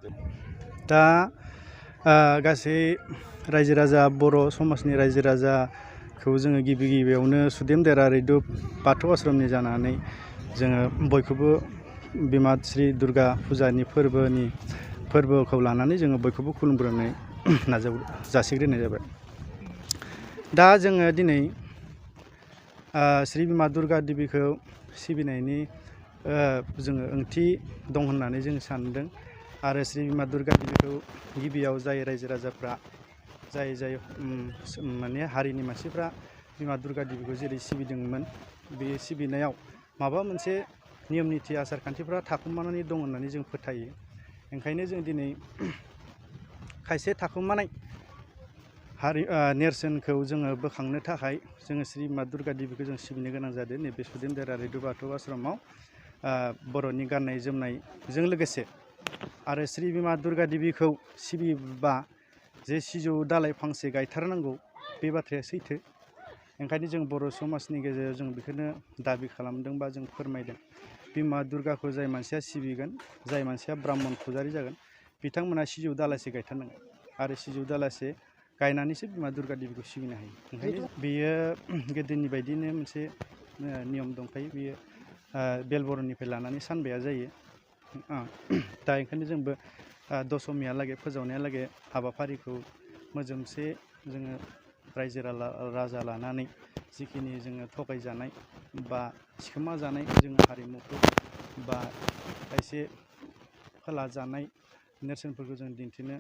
दा गासै रायजो राजा बर' समाजनि रायजो राजाखौ जोङो गिबियावनो सुदेम देरा रैदुब बाथौ आश्रमनि जानानै जोङो बयखौबो बिमा श्री दुर्गा फुजानि फोरबोखौ लानानै जोङो बयखौबो खुलुमग्रोनाय जासिग्रोनाय जाबाय। दा जोङो दिनै श्री बिमा दुर्गा देबीखौ सिबिनायनि जोङो ओंथि दं होननानै जों सानदों आरो श्री बिमा दुर्गा देबीखौ गिबियाव जाय रायजो राजाफ्रा जाय माने हारिनि मानसिफ्रा बिमा दुर्गा देबीखौ जेरै सिबिदोंमोन बे सिबिनायाव माबा मोनसे नियम निथि आसार खान्थिफ्रा थाखुमानानै दं होननानै जों फोथायो। ओंखायनो जों दिनै खायसे थाखुमानाय नेरसोनखौ जोङो बोखांनो थाखाय जोङो श्री बिमा दुर्गा देबीखौ जों सिबिनो गोनां जादों। नैबे सुदेम देरा रैदुब बाथौ आश्रमाव बर'नि गाननाय जोमनायजों लोगोसे आरो श्री बिमा दुर्गा देबीखौ सिबिबा जे सिजौ दालाय फांसे गायथारनांगौ बे बाथ्राया सैथो। ओंखायनो जों बर' समाजनि गेजेराव जों बेखौनो दाबि खालामदों बा जों फोरमायदों। बिमा दुर्गाखौ जाय मानसिया सिबिगोन, जाय मानसिया ब्राह्मण फुजारि जागोन, बिथांमोना सिजौ दालायसे गायथारनांगोन आरो सिजौ दालायसे गायनानैसो बिमा दुर्गा देबीखौ सिबिनो हायो। ओंखायनो बेयो गोदोनि बायदिनो मोनसे नियम दंखायो। बेयो बेलबरननिफ्राय लानानै सानबाया जायो। दा ओंखायनो जोंबो दशमिहालागै फोजावनायालागै हाबाफारिखौ मोजोमसे जोङो रायजो राजा लानानै जिखिनि जोङो थगायजानाय बा सिखोमा जानाय जोङो हारिमुखौ बा खायसे फोलाजानाय नेरसोनफोरखौ जों दिन्थिनो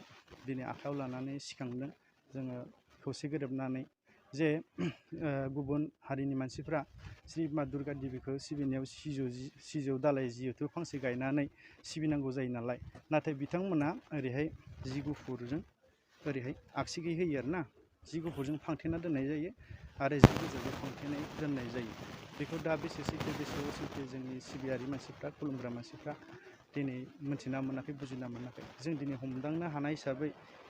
दिनै आखायाव लानानै सिखांदों। जोङो खौसे गोरोबनानै जे गुबुन हारिनि मानसिफ्रा श्री बिमा दुर्गा देबीखौ सिबिनायाव सिजौ दालाय जिहेथु फांसे गायनानै सिबिनांगौ जायो नालाय, नाथाय बिथांमोना ओरैहाय जि गुफुरजों ओरैहाय आगसिखै होयो आरोना, जि गुफुरजों फांथेना दोननाय जायो आरो जि गोजाजों फांथेनाय दोननाय जायो। बेखौ दा बेसे सैथो बेसे असैथो जोंनि सिबियारि मानसिफ्रा, खुलुमग्रा मानसिफ्रा दिनै मोनथिना मोनाखै, बुजिना मोनाखै। जों दिनै हमदांनो हानाय हिसाबै,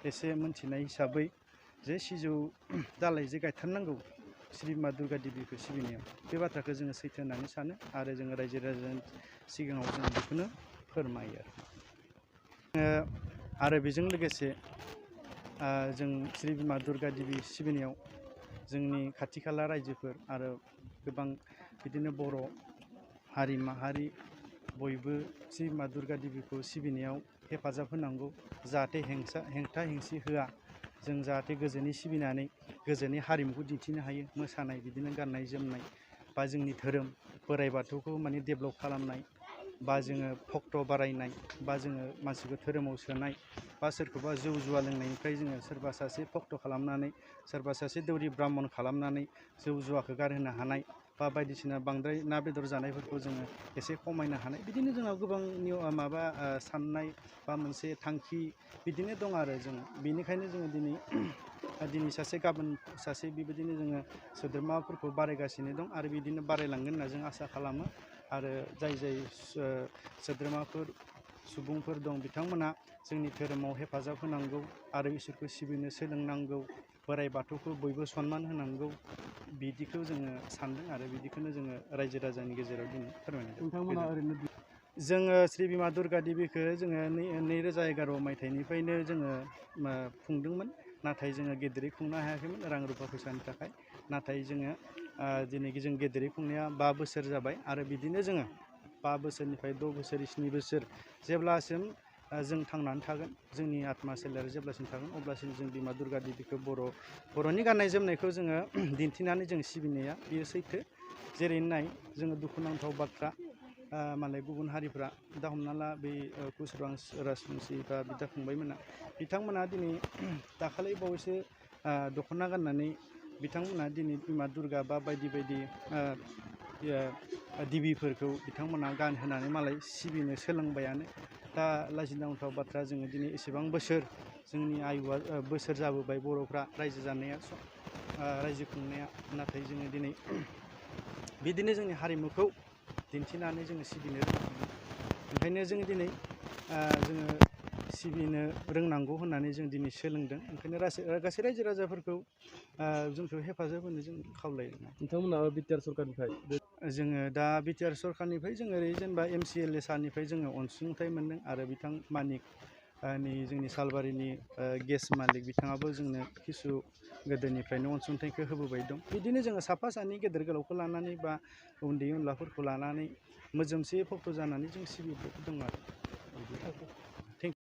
एसे मोनथिनाय हिसाबै जे सिजौ दालाय जे गायथारनांगौ श्री बिमा दुर्गा देबीखौ सिबिनायाव, बे बाथ्राखौ जोङो सैथो होननानै सानो आरो जोङो रायजो राजानि सिगाङाव जों बेखौनो फोरमायो आरो बेजों लोगोसे जों श्री बिमा दुर्गा देबी सिबिनायाव जोंनि खाथि खाला रायजोफोर आरो गोबां बिदिनो बर' हारि माहारि बयबो श्री बिमा दुर्गा देबीखौ सिबिनायाव हेफाजाब होनांगौ। जाहाथे हेंथा हेंसि होआ, जों जाहाथे गोजोनै सिबिनानै गोजोनै हारिमुखौ दिन्थिनो हायो। मोसानाय, बिदिनो गाननाय जोमनाय बा जोंनि धोरोम बोराइ बाथौखौ माने डेभेलप खालामनाय बा जोङो भक्त बारायनाय बा जोङो मानसिखौ धोरोमाव सोनाय बा सोरखौबा जौ जुवा लोंनायनिफ्राय जोङो सोरबा सासे भक्त खालामनानै, सोरबा सासे दौरि ब्राह्मण खालामनानै जौ जुवाखौ गारहोनो हानाय बा बायदिसिना बांद्राय ना बेदर जानायफोरखौ जोङो एसे खमायनो हानाय, बिदिनो जोंनाव गोबां माबा साननाय बा मोनसे थांखि बिदिनो दं आरो जों बेनिखायनो जोङो दिनै सासे गाबोन सासे बेबायदिनो जोङो सोद्रोमाफोरखौ बारायगासिनो दं आरो बिदिनो बारायलांगोन होनना जों आसा खालामो। आरो जाय सोद्रोमाफोर सुबुंफोर दं बिथांमोना जोंनि धोरोमाव हेफाजाब होनांगौ आरो इसोरखौ सिबिनो सोलोंनांगौ, बोराइ बाथौखौ बयबो सनमान होनांगौ, बिदिखौ जोङो सानदों आरो बिदिखौनो जोङो रायजो राजानि गेजेराव दिनै फोरमायनाय जादों। जोङो श्री बिमा दुर्गा देबीखौ जोङो 2011 मायथाइनिफ्रायनो जोङो खुंदोंमोन, नाथाय जोङो गेदेरै खुंनो हायाखैमोन रां रुफा फैसानि थाखाय। नाथाय जोङो दिनै जों गेदेरै खुंनाया 5 बोसोर जाबाय आरो बिदिनो जोङो 5 बोसोरनिफ्राय 6 बोसोर 7 बोसोर जेब्लासिम जों थांनानै थागोन, जोंनि आत्मा सोलेरा जेब्लासिम थागोन अब्लासिम जों बिमा दुर्गा देबीखौ बर'नि गाननाय जोमनायखौ जोङो दिन्थिनानै जों सिबिनाया बेयो सैथो। जेरै नाय जोङो दुखुनांथाव बाथ्रा, मालाय गुबुन हारिफ्रा दा हमना ला बै कुच राजबंसि बा बिदा फंबायमोना, बिथांमोना दिनै दाखालि बावैसो दख'ना गाननानै बिथांमोना दिनै बिमा दुर्गा बा बायदि बायदि देबिफोरखौ बिथांमोना गानहोनानै मालाय सिबिनो सोलोंबायानो। दा लाजिनांथाव बाथ्रा, जोङो दिनै एसेबां बोसोर जोंनि आयुआ बोसोर जाबोबाय बर'फ्रा रायजो जानाया, रायजो खुंनाया, नाथाय जोङो दिनै बिदिनो जोंनि हारिमुखौ दिन्थिनानै जोङो सिबिनो रोङाखै। ओंखायनो जोङो दिनै जोङो सिबिनो रोंनांगौ होननानै जों दिनै सोलोंदों। ओंखायनो गासै रायजो राजाफोरखौ जोंखौ हेफाजाब होनो जों खावलायो। नोंथांमोना बिटिआर सरकारनिफ्राय जोङो दा बिटिआर सरकारनिफ्राय जोङो ओरै जेनेबा MCLA सारनिफ्राय जोङो अनसुंथाइ मोन्दों आरो बिथां मानिक नै जोंनि सालबारिनि गेस मालिक बिथाङाबो जोंनो किसु गोदोनिफ्रायनो अनसुंथाइखौ होबोबाय दं। बिदिनो जोङो साफा सानै गेदेर गोलावखौ लानानै बा उन्दै उनलाफोरखौ लानानै मोजोमसे फट' जानानै जों सिबिबाय दं आरो।